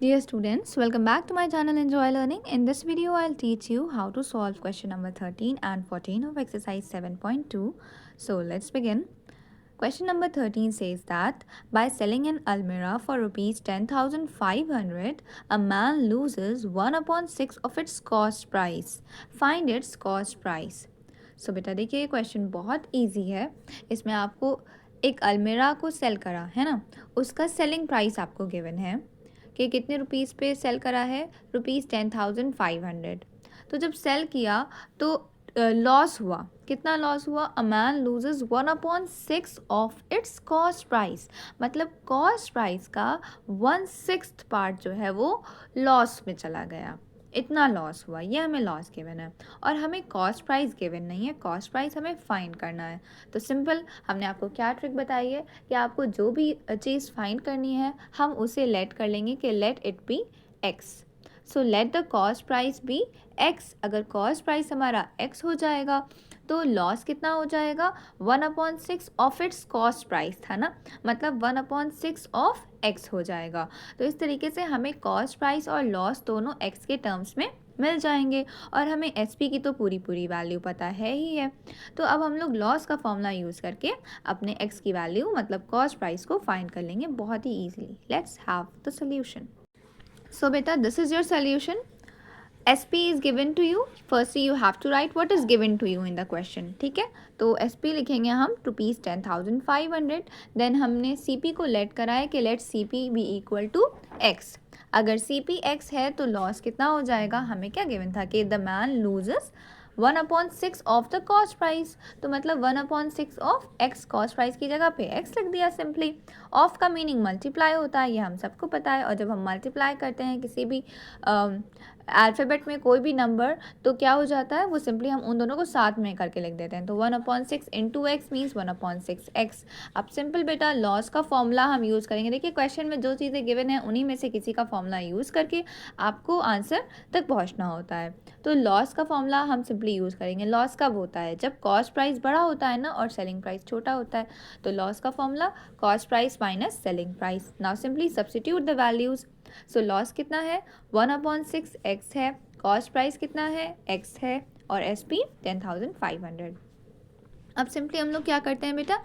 Dear students, welcome back to my channel Enjoy Learning. In this video, I'll teach you how to solve question number 13 and 14 of exercise 7.2. So let's begin. Question number 13 says that by selling an almirah for rupees 10,500, a man loses 1/6 of its cost price. Find its cost price. So बेटा देखिए ये question बहुत easy है. इसमें आपको एक अलमीरा को सेल करा है ना, उसका सेलिंग प्राइस आपको गिवन है कि कितने रुपीज़ पे सेल करा है, ₹10,500. तो जब सेल किया तो लॉस हुआ. कितना लॉस हुआ? A man loses 1/6 of its cost price. मतलब कॉस्ट प्राइस का 1/6 पार्ट जो है वो लॉस में चला गया. इतना लॉस हुआ, ये हमें लॉस गिवन है और हमें कॉस्ट प्राइस गिवन नहीं है. कॉस्ट प्राइस हमें फाइंड करना है. तो सिंपल हमने आपको क्या ट्रिक बताई है कि आपको जो भी चीज़ फाइंड करनी है हम उसे लेट कर लेंगे कि let it be x. So let the cost price be x. अगर कॉस्ट प्राइस हमारा एक्स हो जाएगा तो लॉस कितना हो जाएगा? 1/6 ऑफ इट्स कॉस्ट प्राइस था ना, मतलब 1/6 ऑफ एक्स हो जाएगा. तो इस तरीके से हमें कॉस्ट प्राइस और लॉस दोनों एक्स के टर्म्स में मिल जाएंगे और हमें एसपी की तो पूरी वैल्यू पता है ही है. तो अब हम लोग लॉस का फॉर्मूला यूज़ करके अपने एक्स की वैल्यू मतलब कॉस्ट प्राइस को फाइंड कर लेंगे बहुत ही easily. Let's have the solution. So बेटा this is your solution. SP is given to you. Firstly you have to write what is given to you in the question. ठीक है, तो SP लिखेंगे हम ₹10,500. देन हमने CP को late करा है कि let CP be equal to X. अगर CP X है तो लॉस कितना हो जाएगा? हमें क्या गिवन था कि the man loses 1/6 of the cost price. तो मतलब 1/6 ऑफ एक्स. कॉस्ट प्राइस की जगह पे एक्स लिख दिया सिंपली. ऑफ का मीनिंग मल्टीप्लाई होता है, ये हम सबको पता है. और जब हम मल्टीप्लाई करते हैं किसी भी अल्फ़ाबेट में कोई भी नंबर तो क्या हो जाता है, वो सिंपली हम उन दोनों को साथ में करके लिख देते हैं. तो 1/6 इंटू एक्स मीन्स 1/6 एक्स. अब सिंपल बेटा लॉस का फॉर्मूला हम यूज़ करेंगे. देखिए क्वेश्चन में जो चीज़ें गिवन है उन्हीं में से किसी का फॉर्मूला यूज़ करके आपको आंसर तक पहुँचना होता है. तो लॉस का फॉर्मूला हम सिंपली यूज़ करेंगे. लॉस कब होता है? जब कॉस्ट प्राइस बड़ा होता है ना और सेलिंग प्राइस छोटा होता है. तो लॉस का formula cost price minus selling price. Now simply substitute the values. So loss कितना है? 1/6 एक्स है. कॉस्ट प्राइस कितना है? एक्स है. और SP 10,500. अब सिंपली हम लोग क्या करते हैं बेटा,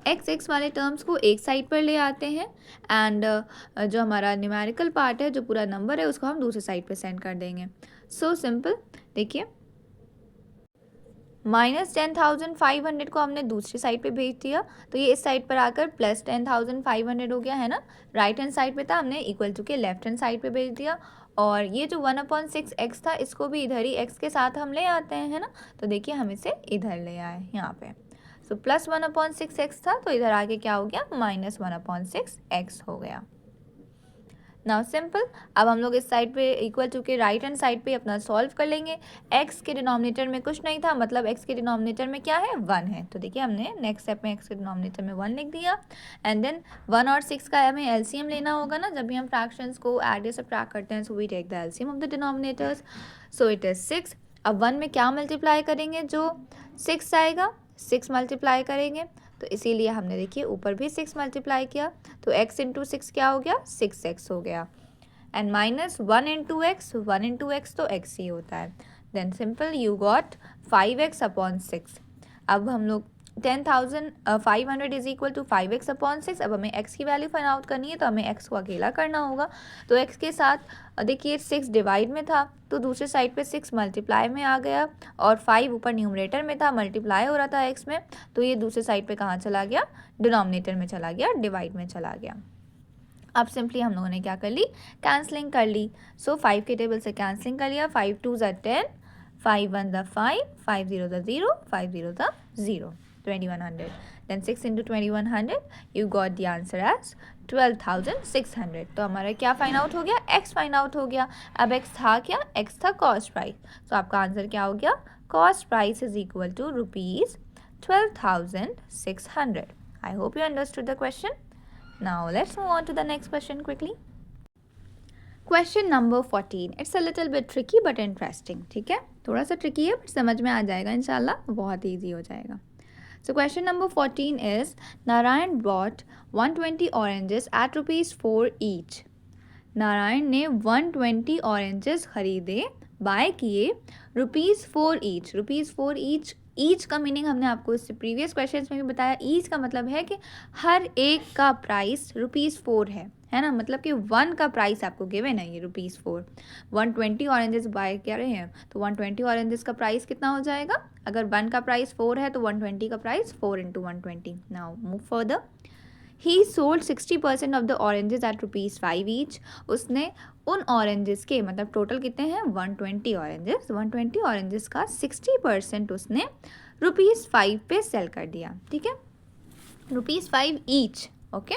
एक्स वाले टर्म्स को एक साइड पर ले आते हैं एंड जो हमारा न्यूमेरिकल पार्ट है, जो पूरा नंबर है, उसको हम दूसरे साइड पे सेंड कर देंगे. सो सिंपल देखिए -10,500 को हमने दूसरी साइड पे भेज दिया तो ये इस साइड पर आकर +10,500 हो गया है ना. राइट हैंड साइड पे था, हमने इक्वल टू के लेफ्ट हैंड साइड पे भेज दिया. और ये जो 1/6 एक्स था इसको भी इधर ही एक्स के साथ हम ले आते हैं है ना. तो देखिए हम इसे इधर ले आए यहाँ पे. सो +1/6 एक्स था तो इधर आके क्या हो गया? -1/6 एक्स हो गया. नाउ सिंपल अब हम लोग इस साइड पे इक्वल टू के राइट हैंड साइड पे अपना सॉल्व कर लेंगे. एक्स के डिनोमिनेटर में कुछ नहीं था, मतलब एक्स के डिनोमिनेटर में क्या है? 1 है. तो देखिए हमने नेक्स्ट स्टेप में एक्स के डिनोमिनेटर में 1 लिख दिया. एंड देन 1 और 6 का हमें LCM लेना होगा ना. जब भी हम फ्रैक्शंस को ऐड या सब्ट्रैक्ट करते हैं so we take the LCM of the denominators. So it is 6. अब 1 में क्या मल्टीप्लाई करेंगे? जो 6 आएगा 6 मल्टीप्लाई करेंगे. तो इसीलिए हमने देखिए ऊपर भी 6 मल्टीप्लाई किया. तो x इंटू 6 क्या हो गया? 6x हो गया. And -1 into x, 1 into x तो x ही होता है. Then simple you got 5x/6. अब हम लोग 10,500 इज इक्वल टू 5x/6. अब हमें x की वैल्यू फाइंड आउट करनी है तो हमें x को अकेला करना होगा. तो x के साथ देखिए 6 डिवाइड में था तो दूसरे साइड पे 6 मल्टीप्लाई में आ गया और 5 ऊपर न्यूमरेटर में था, मल्टीप्लाई हो रहा था x में. तो ये दूसरे साइड पे कहाँ चला गया? डिनोमिनेटर में चला गया, डिवाइड में चला गया. अब सिंपली हम लोगों ने क्या कर ली? कैंसलिंग कर ली. सो 5 के टेबल से कैंसलिंग कर लिया. 5 2 ज़ा 10, 5 1 ज़ा 5, 5 0 ज़ा 0, 5 0 ज़ा 0, 2100. Then 6 into 2100 you got the answer as 12,600. तो हमारा क्या फाइंड आउट हो गया? x फाइंड आउट हो गया. अब x था क्या? x था कॉस्ट प्राइस. तो आपका आंसर क्या हो गया? Cost price is equal to ₹12,600. I hope you understood the question. Now let's move on to the next question quickly. Question number 14. It's a little bit tricky but interesting. ठीक है, थोड़ा सा tricky है but समझ में आ जाएगा इंशाल्लाह, बहुत ईजी हो जाएगा. So question number 14 is Narayan bought 120 oranges at ₹4 each. Narayan ने 120 ऑरेंजेस खरीदे, बाय किए ₹4 ईच। ₹4 ईच का मीनिंग हमने आपको इससे प्रीवियस क्वेश्चंस में भी बताया। ईच का मतलब है कि हर एक का प्राइस ₹4 है ना, मतलब कि 1 का प्राइस आपको गिवन है ये ₹4। 120 ऑरेंजेस बाय कर रहे हैं तो 120 ऑरेंजेस का प्राइस कितना हो जाएगा? अगर 1 का प्राइस 4 है तो 120 का price 4 into 120। Now move further. He sold 60% of the oranges at ₹5 each. उसने उन ऑरेंजेस के, मतलब टोटल कितने हैं 120 ऑरेंजेस, 120 ऑरेंजेस का 60% उसने ₹5 पे सेल कर दिया। ठीक है, ₹5 ईच। ओके,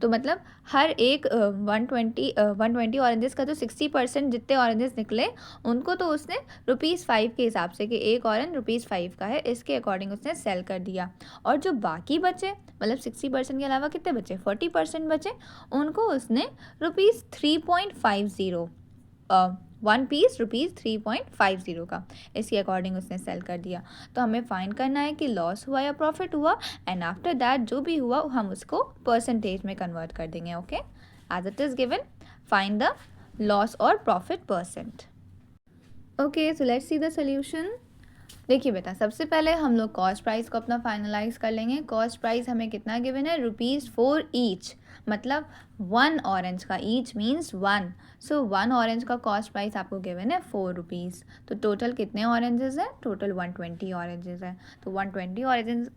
तो मतलब हर एक 120 ऑरेंजेस का जो 60% जितने ऑरेंजेस निकले उनको तो उसने ₹5 के हिसाब से कि एक ऑरेंज ₹5 का है, इसके अकॉर्डिंग उसने सेल कर दिया। और जो बाकी बचे, मतलब 60% के अलावा कितने बचे, 40% बचे, उनको उसने ₹3.50 वन पीस ₹3.50 का, इसके अकॉर्डिंग उसने सेल कर दिया। तो हमें फाइंड करना है कि लॉस हुआ या प्रॉफिट हुआ, एंड आफ्टर दैट जो भी हुआ हम उसको परसेंटेज में कन्वर्ट कर देंगे। Okay, as it is given, find the loss और profit percent. Okay, so let's see the solution. देखिए बेटा, सबसे पहले हम लोग कॉस्ट प्राइस को अपना फाइनलाइज कर लेंगे। कॉस्ट प्राइस हमें कितना गिवन है, ₹4 ईच, मतलब 1 ऑरेंज का, ईच मीन्स 1, सो 1 ऑरेंज का कॉस्ट प्राइस आपको गिवन है ₹4। तो टोटल कितने ऑरेंजेस हैं, टोटल 120 ऑरेंजेस हैं। तो 120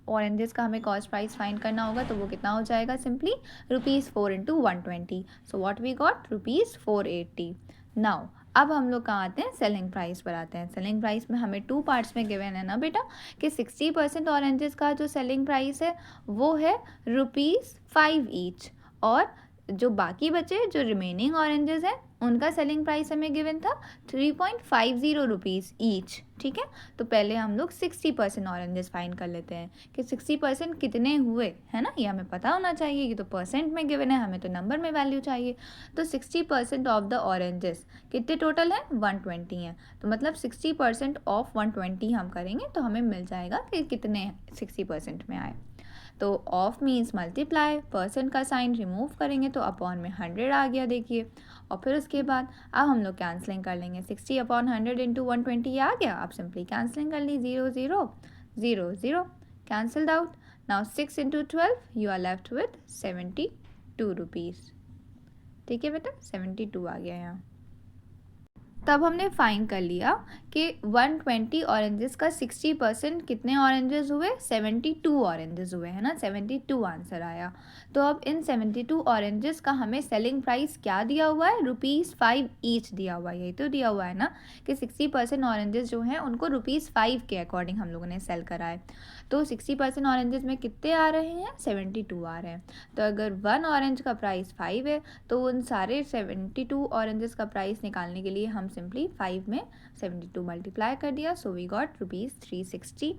ऑरेंजेस का हमें कॉस्ट प्राइस फाइंड करना होगा, तो वो कितना हो जाएगा, simply ₹4 into 120। So what we got, ₹480। Now अब हम लोग कहाँ आते हैं, सेलिंग प्राइस पर आते हैं। सेलिंग प्राइस में हमें 2 पार्ट्स में गिवन है ना बेटा, कि 60% ऑरेंजेस का जो सेलिंग प्राइस है वो है ₹5 ईच, और जो बाकी बचे, जो रिमेनिंग ऑरेंजेस हैं, उनका सेलिंग प्राइस हमें गिवन था ₹3.50 ईच। ठीक है, तो पहले हम लोग 60% ऑरेंजेस फाइंड कर लेते हैं कि 60% कितने हुए, है ना, ये हमें पता होना चाहिए। ये तो परसेंट में गिवन है, हमें तो नंबर में वैल्यू चाहिए। तो 60% ऑफ द ऑरेंजेस कितने टोटल हैं, 120 हैं। तो मतलब 60% ऑफ 120 हम करेंगे तो हमें मिल जाएगा कि कितने 60% में आए। तो ऑफ मीन्स मल्टीप्लाई, परसेंट का साइन रिमूव करेंगे तो अपॉन में 100 आ गया, देखिए। और फिर उसके बाद अब हम लोग कैंसलिंग कर लेंगे, 60/100 इंटू 120 ये आ गया। आप सिंपली कैंसलिंग कर ली, 0 0 0 0 cancelled out. Now 6 into 12 you are left with ₹72। ठीक है बेटा, 72 आ गया यहाँ। तब हमने फाइंड कर लिया कि 120 ऑरेंजेस का 60% कितने ऑरेंजेस हुए, 72 ऑरेंजेस हुए, है ना, 72 आंसर आया। तो अब इन 72 ऑरेंजेस का हमें सेलिंग प्राइस क्या दिया हुआ है, ₹5 ईच दिया हुआ है। यही तो दिया हुआ है ना कि 60% ऑरेंजेस जो हैं उनको ₹5 के अकॉर्डिंग हम लोगों ने सेल करा है। तो 60% ऑरेंजेस में कितने आ रहे हैं, 72 आ रहे हैं। तो अगर 1 ऑरेंज का प्राइस 5 है तो उन सारे 72 ऑरेंजेस का प्राइस निकालने के लिए हम सिंपली 5 में 72 मल्टीप्लाई कर दिया। So we got ₹360।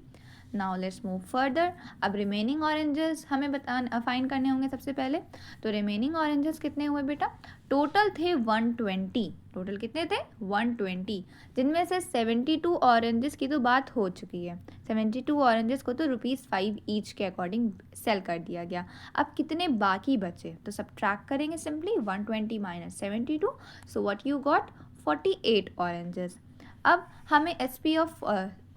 Now let's move further. अब रिमेनिंग ऑरेंजेस हमें फाइंड करने होंगे सबसे पहले। तो रिमेनिंग ऑरेंजेस कितने हुए बेटा, टोटल थे 120। टोटल कितने थे, 120, जिनमें से 72 ऑरेंजेस की तो बात हो चुकी है। 72 ऑरेंजेस को तो ₹5 ईच के अकॉर्डिंग सेल कर दिया गया। अब कितने बाकी बचे, तो सब्ट्रैक्ट करेंगे simply, 120 minus 72, so what you got, 48 oranges. अब हमें SP ऑफ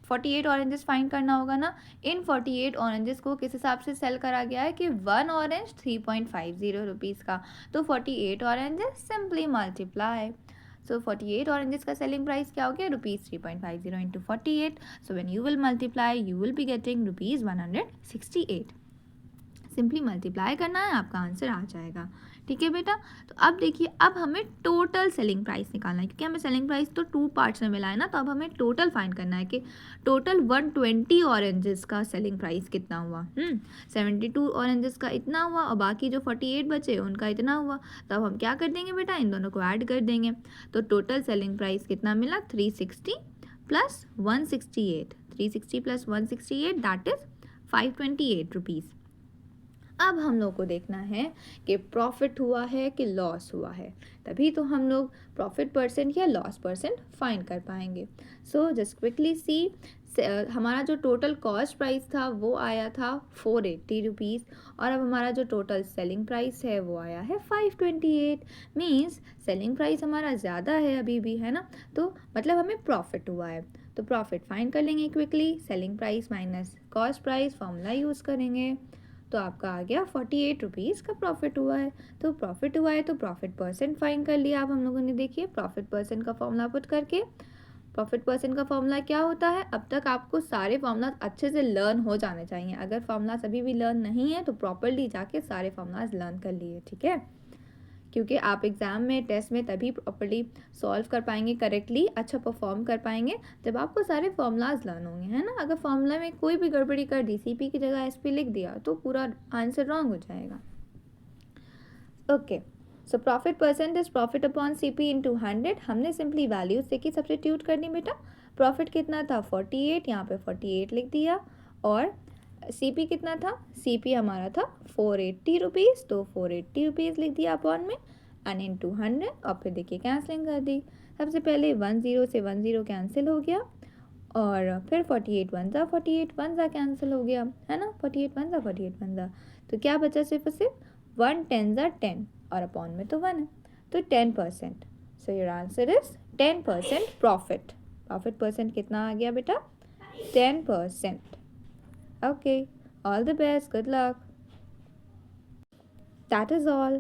48 ऑरेंजेस फाइंड करना होगा ना। इन 48 ऑरेंजेस को किस हिसाब से सेल करा गया है कि 1 ऑरेंज ₹3.50 का, तो 48 ऑरेंजेस सिंपली मल्टीप्लाई। सो 48 ऑरेंजेस का सेलिंग प्राइस क्या हो गया, ₹3.50 into 48। So when you will multiply you will be getting ₹168। Simply multiply करना है, आपका आंसर आ जाएगा। ठीक है बेटा, तो अब देखिए, अब हमें टोटल सेलिंग प्राइस निकालना है, क्योंकि हमें सेलिंग प्राइस तो 2 पार्ट्स में मिला है ना। तो अब हमें टोटल फाइंड करना है कि टोटल 120 ऑरेंजेस का सेलिंग प्राइस कितना हुआ। 72 ऑरेंजेस का इतना हुआ और बाकी जो 48 बचे उनका इतना हुआ। तो अब हम क्या कर देंगे बेटा, इन दोनों को ऐड कर देंगे। तो टोटल सेलिंग प्राइस कितना मिला, 360 प्लस 168, 360 प्लस 168 दैट इज ₹528। अब हम लोग को देखना है कि प्रॉफिट हुआ है कि लॉस हुआ है, तभी तो हम लोग प्रॉफिट परसेंट या लॉस परसेंट फाइंड कर पाएंगे. सो जस्ट क्विकली सी, हमारा जो टोटल कॉस्ट प्राइस था वो आया था 480 रुपीज़, और अब हमारा जो टोटल सेलिंग प्राइस है वो आया है 528. मीन्स सेलिंग प्राइस हमारा ज़्यादा है अभी भी, है ना, तो मतलब हमें प्रॉफिट हुआ है. तो प्रॉफिट फाइंड कर लेंगे quickly, selling price minus cost price formula use करेंगे, तो आपका आ गया 48 रुपीज़ का प्रॉफिट हुआ है. तो प्रॉफिट हुआ है तो प्रॉफिट परसेंट फाइंड कर लिया. अब हम लोगों ने देखिए प्रॉफिट परसेंट का फॉर्मूला पुट करके, प्रॉफिट परसेंट का फॉर्मूला क्या होता है, अब तक आपको सारे फॉर्मूला अच्छे से लर्न हो जाने चाहिए. अगर फॉर्मूलाज अभी भी लर्न नहीं है तो प्रॉपरली जाके सारे फॉर्मूलाज लर्न कर लिए, ठीक है, क्योंकि आप एग्ज़ाम में टेस्ट में तभी प्रॉपरली सॉल्व कर पाएंगे, करेक्टली अच्छा परफॉर्म कर पाएंगे जब आपको सारे फॉर्मूलाज लर्न होंगे, है ना. अगर फॉर्मूला में कोई भी गड़बड़ी कर दी, CP की जगह SP लिख दिया, तो पूरा आंसर रॉन्ग हो जाएगा. Okay, so profit percent is profit upon CP into 100. हमने सिंपली वैल्यूज से सब्सटीट्यूट करनी बेटा. प्रॉफिट कितना था 48, यहाँ पे 48 लिख दिया, और CP कितना था, CP हमारा था 480 रुपीज़, तो 480 रुपीज़ लिख दिया अपॉन में, एंड इंटू 100, और फिर देखिए कैंसलिंग कर दी. सबसे पहले 10 से 10 कैंसिल हो गया, और फिर 48 वन ज़ा कैंसिल हो गया, है ना, 48 वन ज़ा, तो क्या बचा सिर्फ 1 10 ज़ा 10, और अपॉन में तो 1 है, तो 10%. So your answer is 10% profit. Profit percent कितना आ गया बेटा, 10%. Okay, all the best, good luck. That is all.